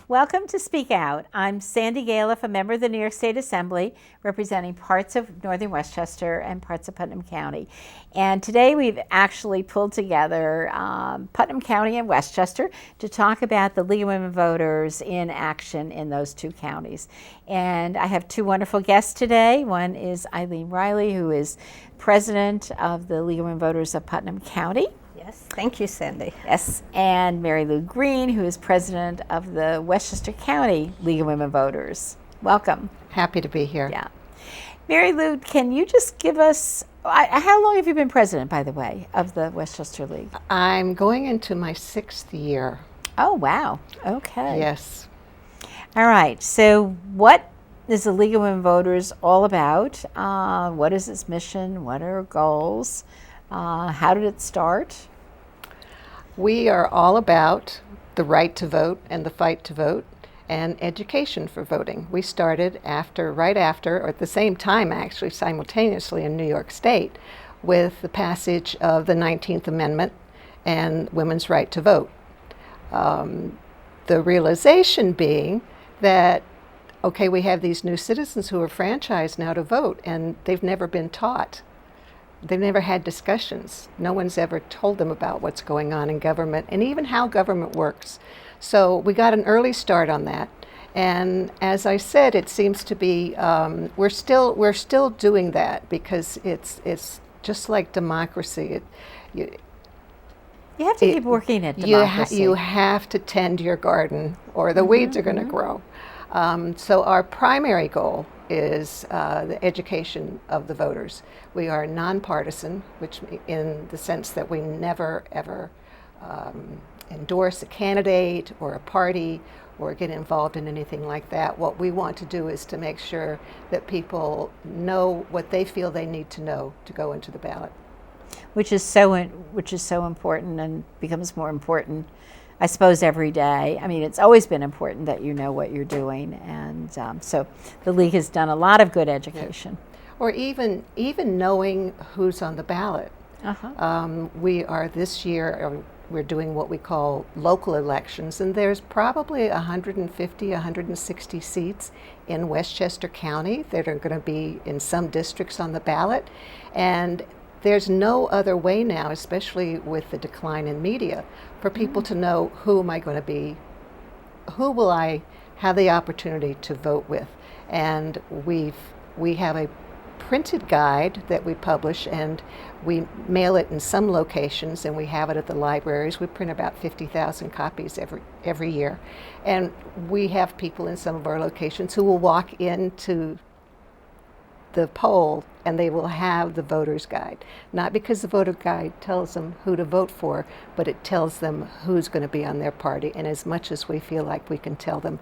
Welcome to Speak Out. I'm Sandy Galef, a member of the New York State Assembly, representing parts of northern Westchester and parts of Putnam County. And today we've actually pulled together Putnam County and Westchester to talk about the League of Women Voters in action in those two counties. And I have two wonderful guests today. One is Eileen Reilly, who is president of the League of Women Voters of Putnam County. Yes, thank you, Sandy. Yes, and Marylou Green, who is president of the Westchester County League of Women Voters. Welcome. Happy to be here. Yeah. Marylou, can you just give us, how long have you been president, by the way, of the Westchester League? I'm going into my 6th year. Oh, wow. Okay. Yes. All right. So what is the League of Women Voters all about? What is its mission? What are its goals? How did it start? We are all about the right to vote and the fight to vote and education for voting. We started right after, or at the same time actually, simultaneously in New York State with the passage of the 19th Amendment and women's right to vote. The realization being that, okay, we have these new citizens who are franchised now to vote, and they've never been taught. They've never had discussions. No one's ever told them about what's going on in government and even how government works. So we got an early start on that. And as I said, it seems to be, we're still doing that because it's just like democracy. You have to keep working at democracy. You have to tend your garden or the weeds are going to grow. So our primary goal is the education of the voters. We are nonpartisan, which in the sense that we never ever endorse a candidate or a party or get involved in anything like that. What we want to do is to make sure that people know what they feel they need to know to go into the ballot. Which is so important and becomes more important, I suppose, every day. I mean, it's always been important that you know what you're doing, and so the League has done a lot of good education. Yeah. Or even knowing who's on the ballot. We are this year, we're doing what we call local elections, and there's probably 150, 160 seats in Westchester County that are going to be in some districts on the ballot, and there's no other way now, especially with the decline in media, for people to know who am I going to be, who will I have the opportunity to vote with. And we have a printed guide that we publish, and we mail it in some locations, and we have it at the libraries. We print about 50,000 copies every year. And we have people in some of our locations who will walk into the poll and they will have the voter's guide. Not because the voter guide tells them who to vote for, but it tells them who's going to be on their party. And as much as we feel like we can tell them,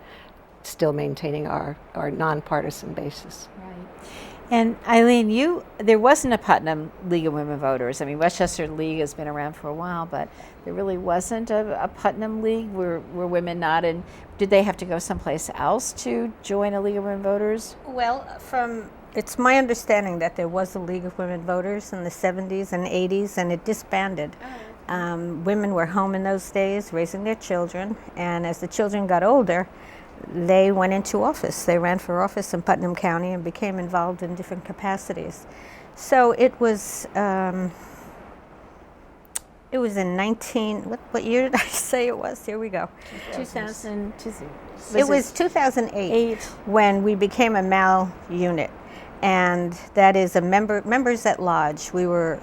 still maintaining our nonpartisan basis. Right. And Eileen, there wasn't a Putnam League of Women Voters. I mean, Westchester League has been around for a while, but there really wasn't a Putnam League. Were women not in? Did they have to go someplace else to join a League of Women Voters? Well, it's my understanding that there was a League of Women Voters in the 70s and 80s, and it disbanded. Women were home in those days, raising their children, and as the children got older, they went into office. They ran for office in Putnam County and became involved in different capacities. So it was in what year did I say it was? Here we go. 2000. It was 2008 when we became a MAL unit. And that is members at large. We were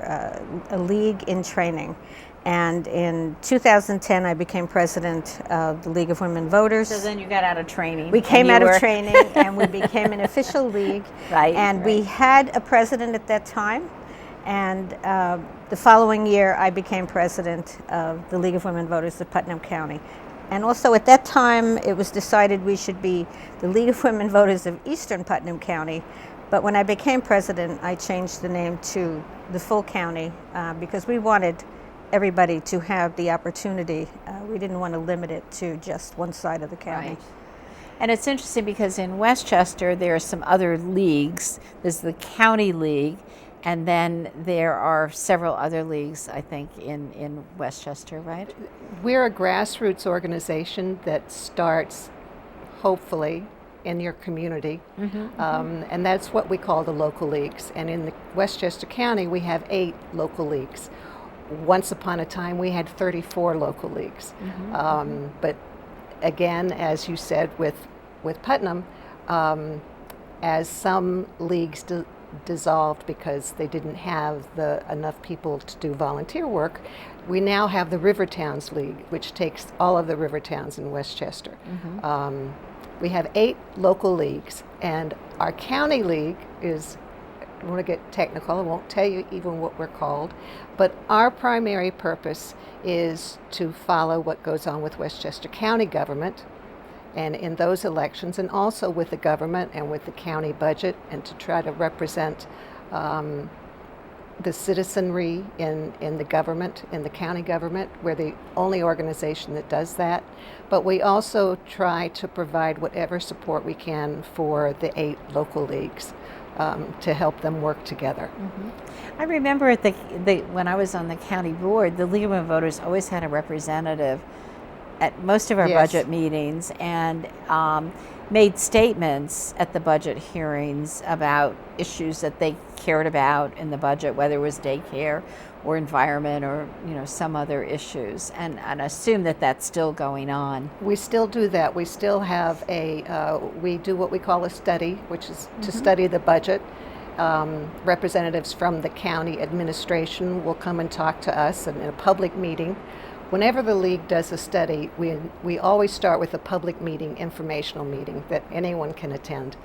a league in training. And in 2010, I became president of the League of Women Voters. So then you got out of training. We came out of training and we became an official league. Right. And we had a president at that time. And the following year, I became president of the League of Women Voters of Putnam County. And also at that time, it was decided we should be the League of Women Voters of Eastern Putnam County. But when I became president, I changed the name to the full county because we wanted everybody to have the opportunity. We didn't want to limit it to just one side of the county. Right. And it's interesting because in Westchester, there are some other leagues. There's the county league, and then there are several other leagues, I think, in Westchester, right? We're a grassroots organization that starts hopefully, in your community. And that's what we call the local leagues. And in the Westchester County, we have 8 local leagues. Once upon a time, we had 34 local leagues. But again, as you said with Putnam, as some leagues dissolved because they didn't have enough people to do volunteer work, we now have the River Towns League, which takes all of the river towns in Westchester. We have 8 local leagues, and our county league is, I don't want to get technical, I won't tell you even what we're called, but our primary purpose is to follow what goes on with Westchester County government and in those elections, and also with the government and with the county budget, and to try to represent the citizenry in the government, in the county government. We're the only organization that does that. But we also try to provide whatever support we can for the 8 local leagues to help them work together. I remember at when I was on the county board, the League of Women Voters always had a representative at most of our budget meetings, and made statements at the budget hearings about issues that they cared about in the budget, whether it was daycare or environment or some other issues, and assume that that's still going on. We still do that. We still have we do what we call a study, which is to study the budget. Representatives from the county administration will come and talk to us in a public meeting. Whenever the league does a study, we always start with a public meeting, informational meeting that anyone can attend,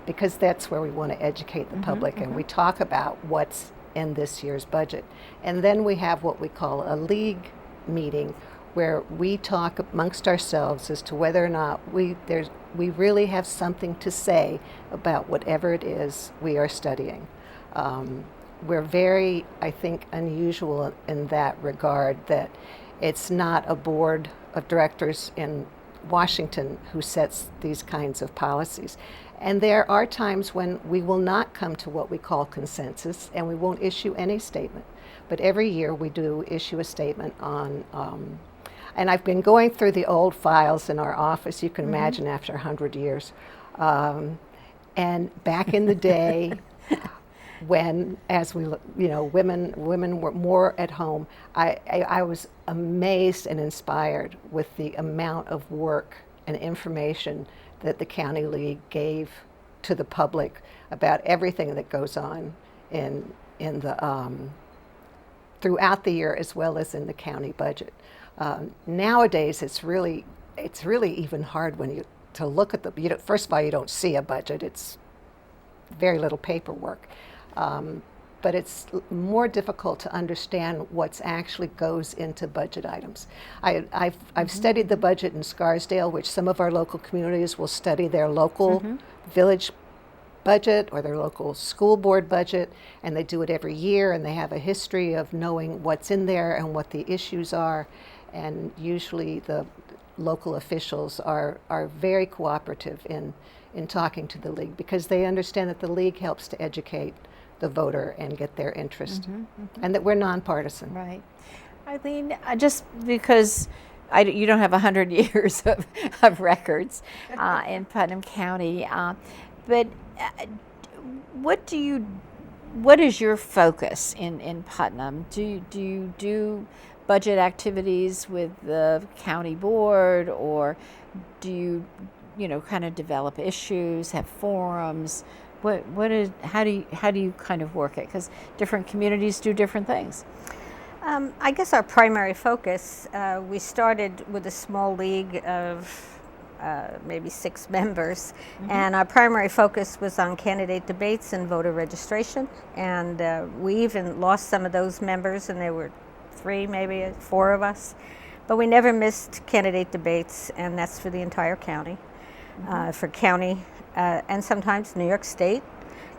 because that's where we want to educate the public, and we talk about what's in this year's budget. And then we have what we call a league meeting, where we talk amongst ourselves as to whether or not we really have something to say about whatever it is we are studying. We're very, I think, unusual in that regard, that it's not a board of directors in Washington who sets these kinds of policies. And there are times when we will not come to what we call consensus, and we won't issue any statement. But every year we do issue a statement on, and I've been going through the old files in our office, you can imagine, after 100 years. And back in the day, when, as we, women were more at home, I was amazed and inspired with the amount of work and information that the County League gave to the public about everything that goes on in the throughout the year, as well as in the county budget. Nowadays, it's really even hard when to look at the. First of all, you don't see a budget; it's very little paperwork. But it's more difficult to understand what's actually goes into budget items. I've studied the budget in Scarsdale, which some of our local communities will study their local village budget or their local school board budget, and they do it every year, and they have a history of knowing what's in there and what the issues are, and usually the local officials are very cooperative in talking to the league, because they understand that the league helps to educate the voter and get their interest, and that we're nonpartisan. Right. Eileen, just because you don't have 100 years of records in Putnam County, but what is your focus in Putnam? Do you do budget activities with the county board, or do you kind of develop issues, have forums? How do you kind of work it? Because different communities do different things. I guess our primary focus, we started with a small league of maybe 6 members, and our primary focus was on candidate debates and voter registration, and we even lost some of those members, and there were 3, maybe 4 of us, but we never missed candidate debates, and that's for the entire county, for county, and sometimes New York State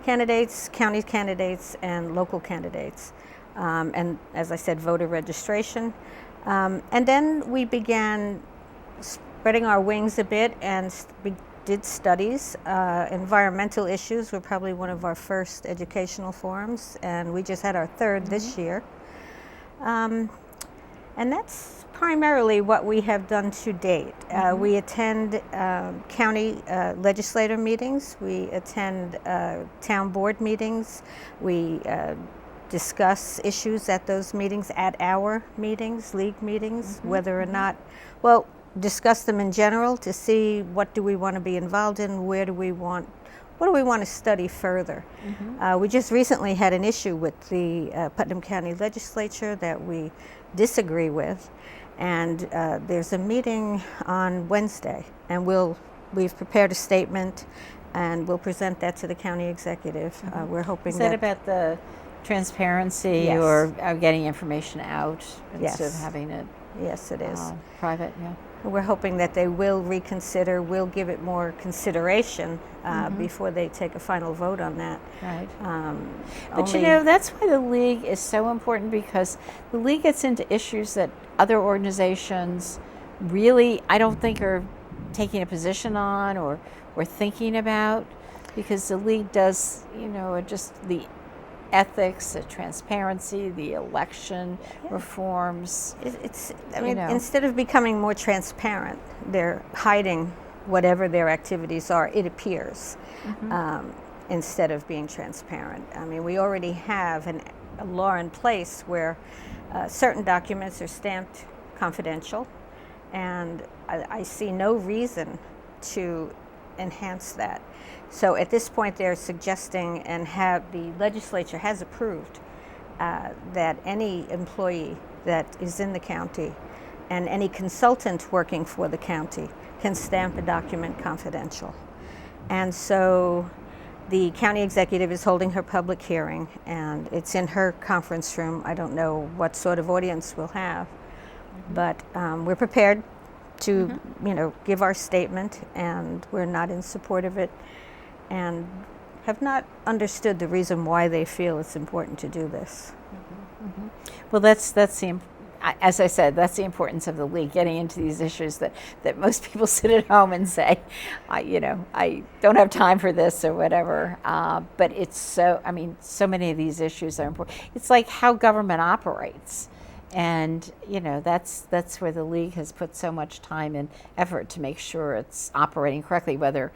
candidates, county candidates, and local candidates. And as I said, voter registration. And then we began spreading our wings a bit, and we did studies. Environmental issues were probably one of our first educational forums, and we just had our 3rd this year. And that's primarily what we have done to date. We attend county legislator meetings, we attend town board meetings, we discuss issues at those meetings, at our meetings, league meetings, whether or not, well, discuss them in general to see what do we want to be involved in, what do we want to study further. We just recently had an issue with the Putnam County Legislature that we disagree with, and there's a meeting on Wednesday, and we've prepared a statement and we'll present that to the county executive. We're hoping Is that about the transparency Yes. or getting information out instead of Yes. having it Yes, it is. private? Yeah. We're hoping that they will reconsider, will give it more consideration before they take a final vote on that. Right. But Only- you know, that's why the league is so important, because the league gets into issues that other organizations really, I don't think, are taking a position on or thinking about, because the league does, you know, just the ethics, the transparency, the election reforms. I mean, instead of becoming more transparent, they're hiding whatever their activities are, it appears, instead of being transparent. I mean, we already have a law in place where certain documents are stamped confidential, and I see no reason to enhance that. So at this point, they're suggesting, and the legislature has approved, that any employee that is in the county and any consultant working for the county can stamp a document confidential. And so the county executive is holding her public hearing, and it's in her conference room. I don't know what sort of audience we'll have, but we're prepared to, you know, give our statement, and we're not in support of it, and have not understood the reason why they feel it's important to do this. Well, that's the, as I said, that's the importance of the league, getting into these issues that most people sit at home and say, I don't have time for this or whatever. But it's so many of these issues are important. It's like how government operates. And, you know, that's where the league has put so much time and effort to make sure it's operating correctly, whether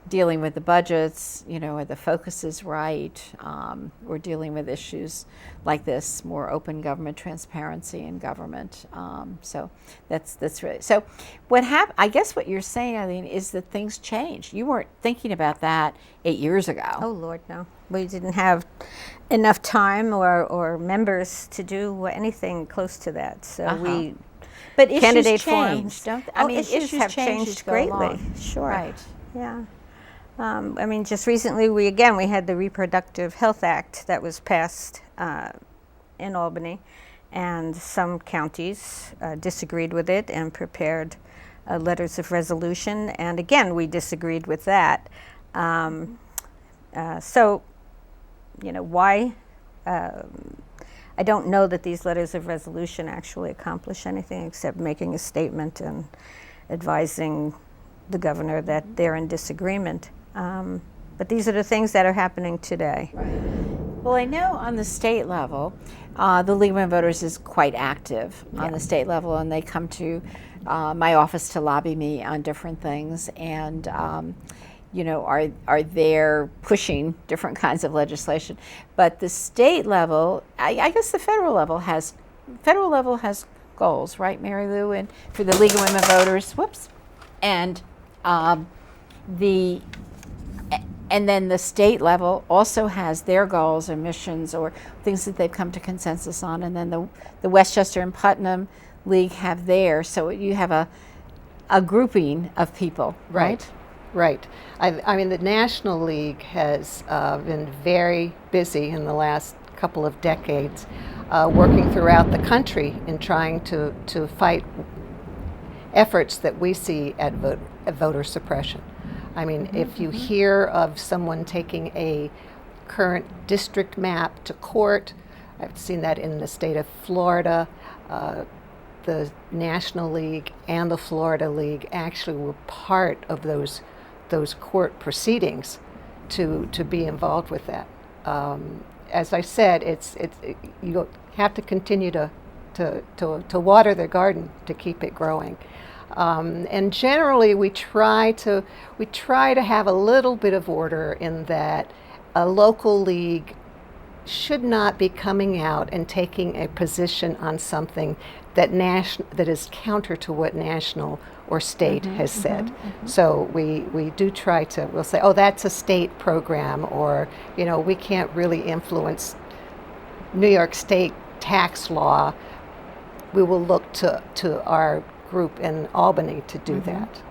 dealing with the budgets, you know, where the focus is right, or dealing with issues like this, more open government, transparency in government. So that's really, so what happened, I guess what you're saying, Eileen, is that things changed. You weren't thinking about that 8 years ago. Oh, Lord, no. We didn't have enough time or members to do anything close to that. So but issues candidate changed, forums. don't they? I mean, issues have change as changed you go greatly. along. Sure. Right. Yeah. I mean, just recently, we had the Reproductive Health Act that was passed in Albany, and some counties disagreed with it and prepared letters of resolution, and again, we disagreed with that. So, you know, why? I don't know that these letters of resolution actually accomplish anything except making a statement and advising the governor that they're in disagreement. But these are the things that are happening today. Well, I know on the state level, the League of Women Voters is quite active on the state level, and they come to my office to lobby me on different things, and you know, are there pushing different kinds of legislation. But the state level, I guess the federal level has goals, right, Marylou, and for the League of Women Voters. And and then the state level also has their goals or missions or things that they've come to consensus on, and then the Westchester and Putnam League have theirs. So you have a grouping of people, right? Right. I mean, the National League has been very busy in the last couple of decades, working throughout the country in trying to fight efforts that we see at voter suppression. I mean, if you hear of someone taking a current district map to court, I've seen that in the state of Florida. The National League and the Florida League actually were part of those court proceedings to be involved with that. As I said, you have to continue to to water their garden to keep it growing. And generally, we try to have a little bit of order in that a local league should not be coming out and taking a position on something that is counter to what national or state has said. So we do try to, we'll say, oh, that's a state program, or, you know, we can't really influence New York State tax law. We will look to our group in Albany to do that.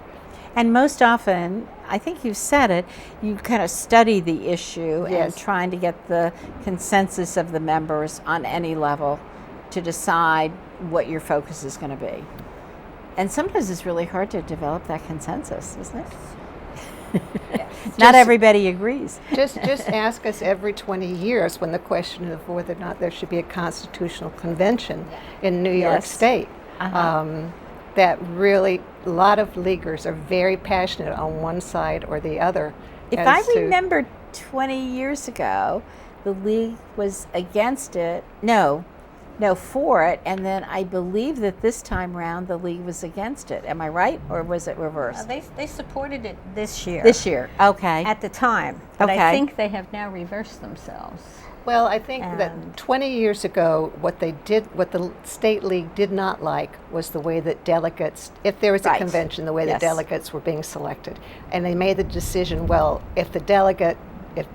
And most often, I think you said it, you kind of study the issue and trying to get the consensus of the members on any level to decide what your focus is going to be. And sometimes it's really hard to develop that consensus, isn't it? Not everybody agrees. Just ask us every 20 years when the question of whether or not there should be a constitutional convention in New York State. That really, a lot of leaguers are very passionate on one side or the other. If I remember 20 years ago, the league was against it. No, for it, and then I believe that this time round the league was against it. Am I right, or was it reversed? They supported it this year. This year, okay. At the time, but I think they have now reversed themselves. Well, I think that 20 years ago, what the state league did not like was the way that delegates, if there was a convention, the way that delegates were being selected, and they made the decision. Well, if the delegate,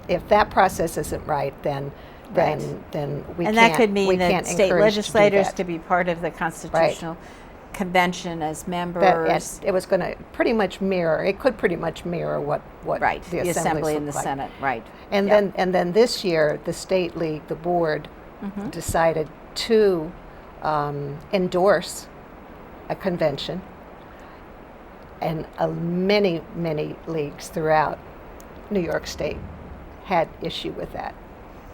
if that process isn't right, then we can't. And that could mean that state legislators to be part of the constitutional convention as members. It was going to pretty much mirror. It could pretty much mirror what the Assembly and the like. Senate, right? And then this year, the state league, the board, decided to endorse a convention, and many leagues throughout New York State had issue with that.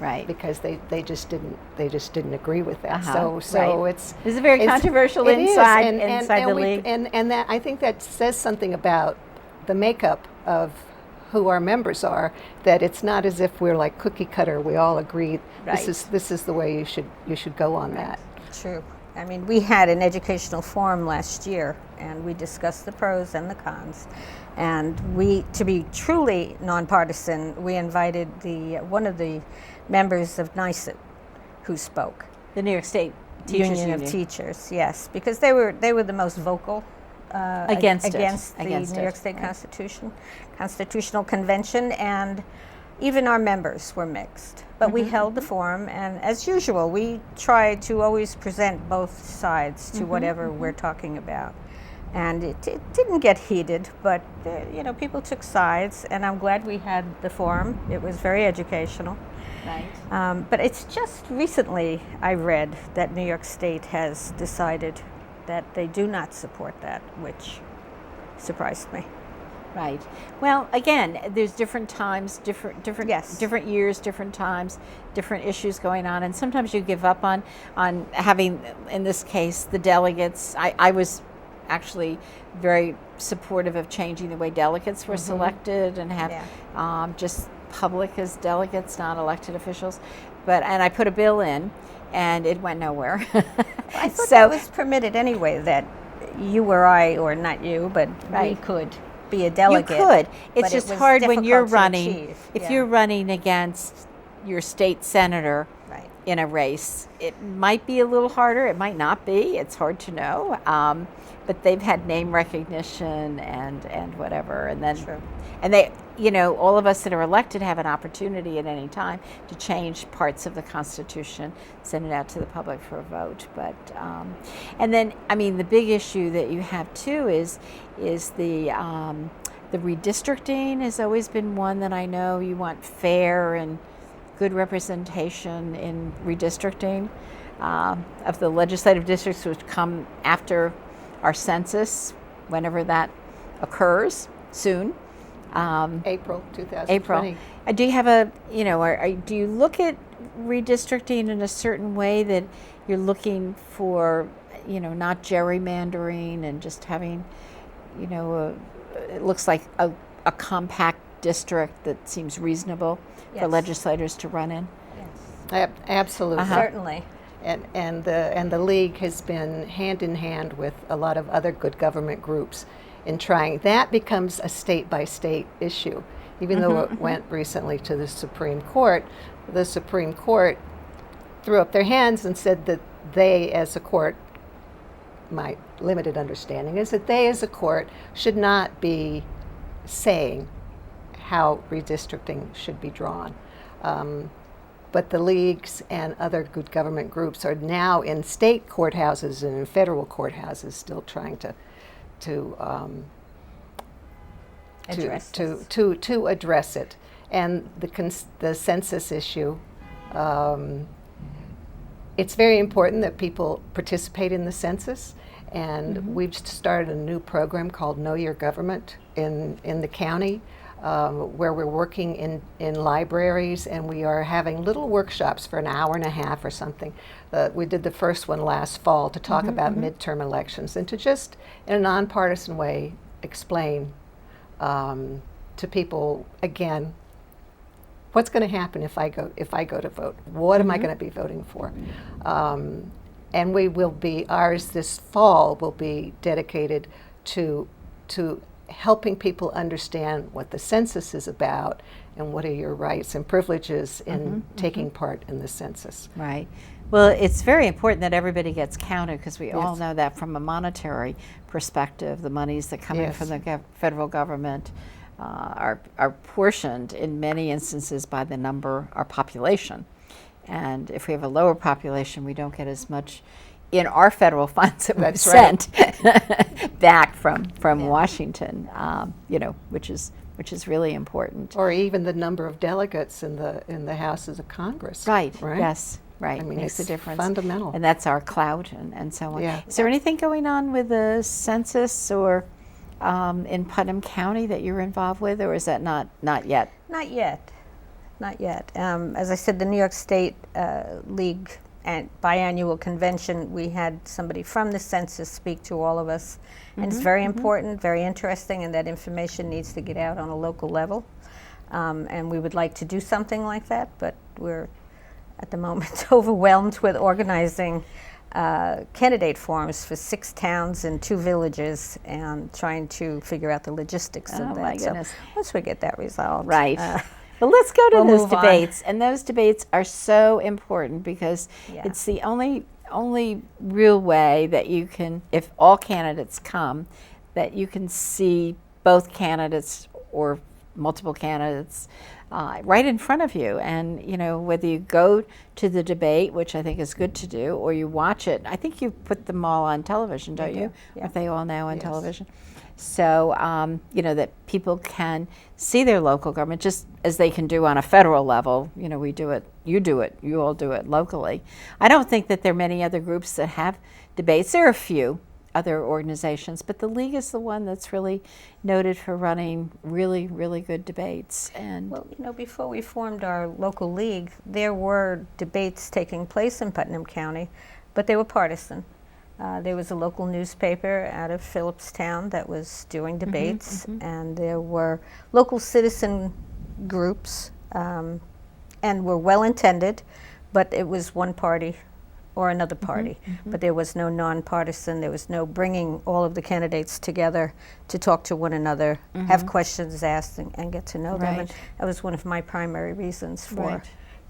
Right, because they just didn't agree with that. So it's a very controversial inside the league, and that I think that says something about the makeup of who our members are. That it's not as if we're like cookie cutter. We all agree this is the way you should go on that. True. I mean, we had an educational forum last year, and we discussed the pros and the cons. And to be truly nonpartisan, we invited one of the members of NYSET who spoke. The New York State Union of Teachers, yes, because they were the most vocal against the New York State Constitutional Convention, and even our members were mixed. But we held the forum, and as usual, we try to always present both sides to whatever we're talking about. And it didn't get heated, but people took sides, and I'm glad we had the forum. It was very educational. Right. But it's just recently I read that New York State has decided that they do not support that, which surprised me. Right. Well, again, there's different times, different years, different times, different issues going on, and sometimes you give up on having, in this case, the delegates. I was actually very supportive of changing the way delegates were selected and have just public as delegates, not elected officials. And I put a bill in, and it went nowhere. I thought that was permitted anyway, that you or I, or not you, but we could be a delegate. You could. It's just hard when you're running. If you're running against your state senator in a race, it might be a little harder. It might not be. It's hard to know. But they've had name recognition and whatever, and then and they, all of us that are elected have an opportunity at any time to change parts of the Constitution, send it out to the public for a vote. But and then, I mean, the big issue that you have too is the redistricting has always been one that I know you want fair and good representation in redistricting of the legislative districts which come after our census, whenever that occurs, soon. April 2020. April. Do you have do you look at redistricting in a certain way that you're looking for, not gerrymandering and just having, it looks like a compact district that seems reasonable for legislators to run in? Yes. Absolutely. Certainly. and the league has been hand in hand with a lot of other good government groups in trying. That becomes a state by state issue, even though it went recently to the Supreme Court. The Supreme Court threw up their hands and said that they, as a court, my limited understanding is that they, as a court, should not be saying how redistricting should be drawn. But the leagues and other good government groups are now in state courthouses and in federal courthouses still trying to address it. And the census issue, it's very important that people participate in the census. And we've started a new program called Know Your Government in the county, where we're working in libraries, and we are having little workshops for an hour and a half or something. We did the first one last fall to talk about midterm elections and to just, in a nonpartisan way, explain to people, again, what's going to happen if I go to vote? What am I going to be voting for? And we will be, ours this fall will be dedicated to helping people understand what the census is about and what are your rights and privileges in taking part in the census. Right. Well, it's very important that everybody gets counted, because we all know that from a monetary perspective, the monies that come in from the federal government are portioned in many instances by the number, our population. And if we have a lower population, we don't get as much in our federal funds that we've sent back from Washington, which is really important. Or even the number of delegates in the houses of Congress. Right. Yes. Right. I mean, makes a difference. Fundamental. And that's our clout and so on. Yeah. Is there anything going on with the census or in Putnam County that you're involved with, or is that not yet? Not yet. Not yet. As I said, the New York State League and biannual convention, we had somebody from the census speak to all of us. And it's very important, very interesting, and that information needs to get out on a local level. And we would like to do something like that, but we're at the moment overwhelmed with organizing candidate forums for 6 towns and 2 villages and trying to figure out the logistics of that. My goodness. So once we get that resolved. Right. But let's go to those move on. debates. And those debates are so important because it's the only real way that you can, if all candidates come, that you can see both candidates or multiple candidates right in front of you. And, whether you go to the debate, which I think is good to do, or you watch it. I think you put them all on television, don't you? Yeah. Aren't they all now on television? So, that people can see their local government just as they can do on a federal level. We do it, you all do it locally. I don't think that there are many other groups that have debates. There are a few other organizations, but the League is the one that's really noted for running really, really good debates. And well, before we formed our local league, there were debates taking place in Putnam County, but they were partisan. There was a local newspaper out of Phillipstown that was doing debates, and there were local citizen groups, and were well intended, but it was one party or another party. But there was no nonpartisan, there was no bringing all of the candidates together to talk to one another, have questions asked, and get to know them. And that was one of my primary reasons for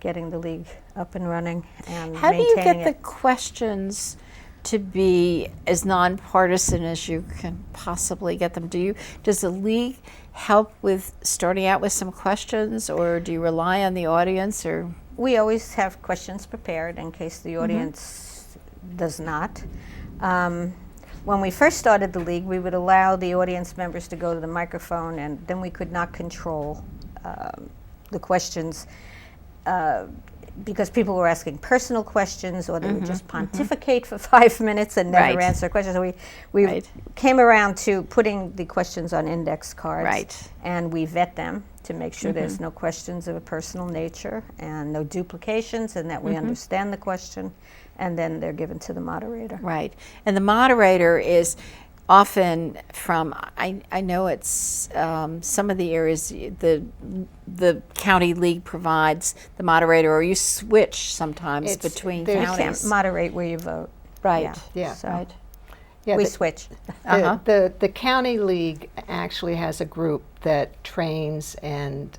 getting the league up and running and how do maintaining you get it. the questions to be as nonpartisan as you can possibly get them? Does the league help with starting out with some questions, or do you rely on the audience? Or we always have questions prepared in case the audience does not. When we first started the league, we would allow the audience members to go to the microphone, and then we could not control the questions because people were asking personal questions, or they would just pontificate for 5 minutes and never answer questions. So we came around to putting the questions on index cards, and we vet them to make sure there's no questions of a personal nature and no duplications, and that we understand the question, and then they're given to the moderator. Right. And the moderator is often from, I know it's some of the areas the county league provides the moderator, or you switch sometimes between there's- You counties. can't moderate where you vote. Right. Yeah. So Right. Yeah, we the- switch. The county league actually has a group that trains and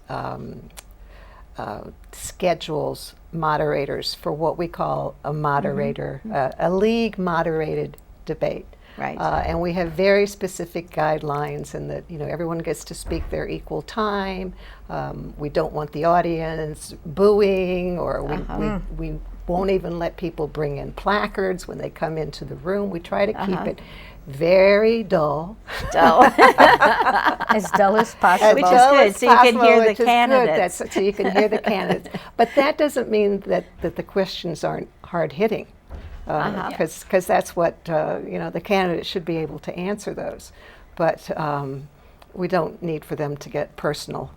schedules moderators for what we call a moderator, a league moderated debate. Right. And we have very specific guidelines, and that everyone gets to speak their equal time. We don't want the audience booing, or we won't even let people bring in placards when they come into the room. We try to keep it very dull. As dull as possible. Which is good, so you can hear the candidates. So you can hear the candidates. But that doesn't mean that the questions aren't hard-hitting, because that's what, the candidates should be able to answer those. But we don't need for them to get personal.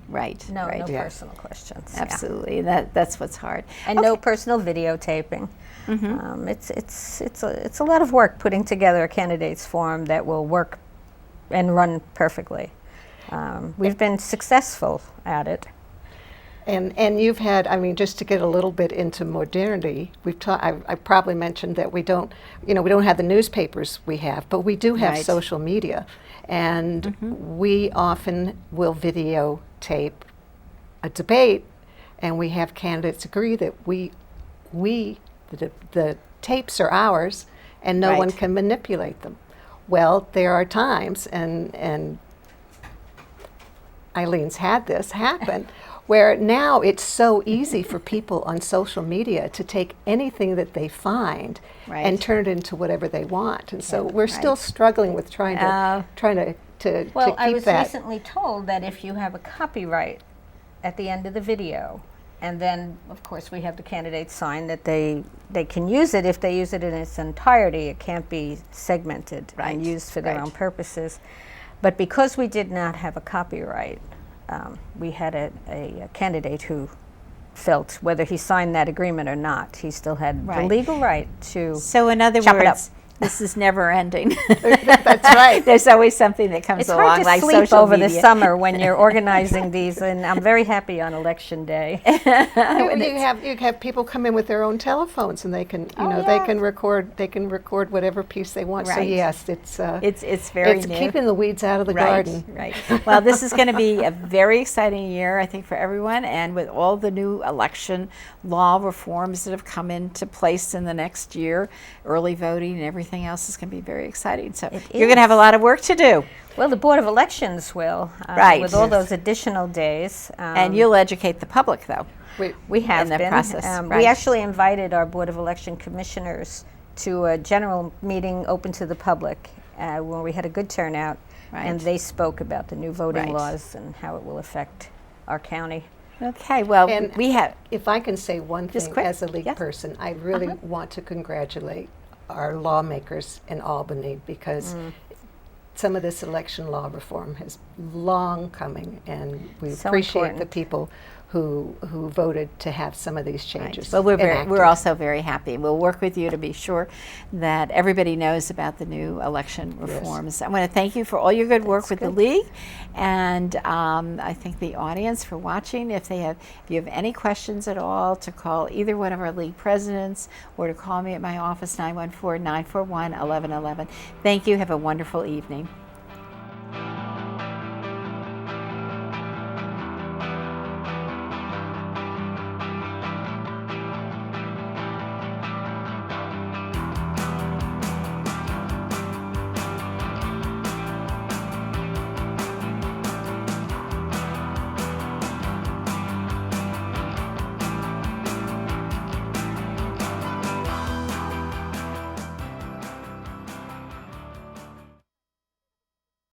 Right. No, right. no Yeah. personal questions. Absolutely. That's what's hard. And no personal videotaping. It's a lot of work putting together a candidates forum that will work and run perfectly. We've been successful at it. And you've had, just to get a little bit into modernity, I probably mentioned that we don't have the newspapers we have, but we do have Right. social media, and we often will videotape a debate, and we have candidates agree that the tapes are ours, and no one Right. can manipulate them. Well, there are times, and Eileen's had this happen, where now it's so easy for people on social media to take anything that they find Right. and turn it into whatever they want. And so we're still struggling with trying to Well, keep I was that. recently told that if you have a copyright at the end of the video, and then, of course, we have the candidates sign that they can use it. If they use it in its entirety, it can't be segmented Right, and used for their right. own purposes. But because we did not have a copyright, we had a candidate who felt whether he signed that agreement or not, he still had the Right. legal right to So in other chop it up. words, this is never ending. That's right. There's always something that comes It's along, hard to like sleep social over media. the summer when you're organizing these, and I'm very happy on election day. You have people come in with their own telephones, and they can they can record whatever piece they want. So Right. yes, It's very it's new. keeping the weeds out of the garden. Right. Well, this is going to be a very exciting year, I think, for everyone. And with all the new election law reforms that have come into place in the next year, early voting and everything else is going to be very exciting. So you're going to have a lot of work to do. Well, the Board of Elections will, Right. with all Yes. those additional days. And you'll educate the public, though. We have in the been. process, right. We actually invited our Board of Election Commissioners to a general meeting open to the public where we had a good turnout, and Right. they spoke about the new voting Right. laws and how it will affect our county. Okay. Well, And we have. If I can say one Just thing quick. as a league Yes. person, I really want to congratulate our lawmakers in Albany, because some of this election law reform has long coming, and we So appreciate the important. people who voted to have some of these changes. Well, we're enacted. also very happy. We'll work with you to be sure that everybody knows about the new election reforms. I want to thank you for all your good work with the league, and I thank the audience for watching. If you have any questions at all, to call either one of our league presidents or to call me at my office, 914-941-1111. Thank you. Have a wonderful evening.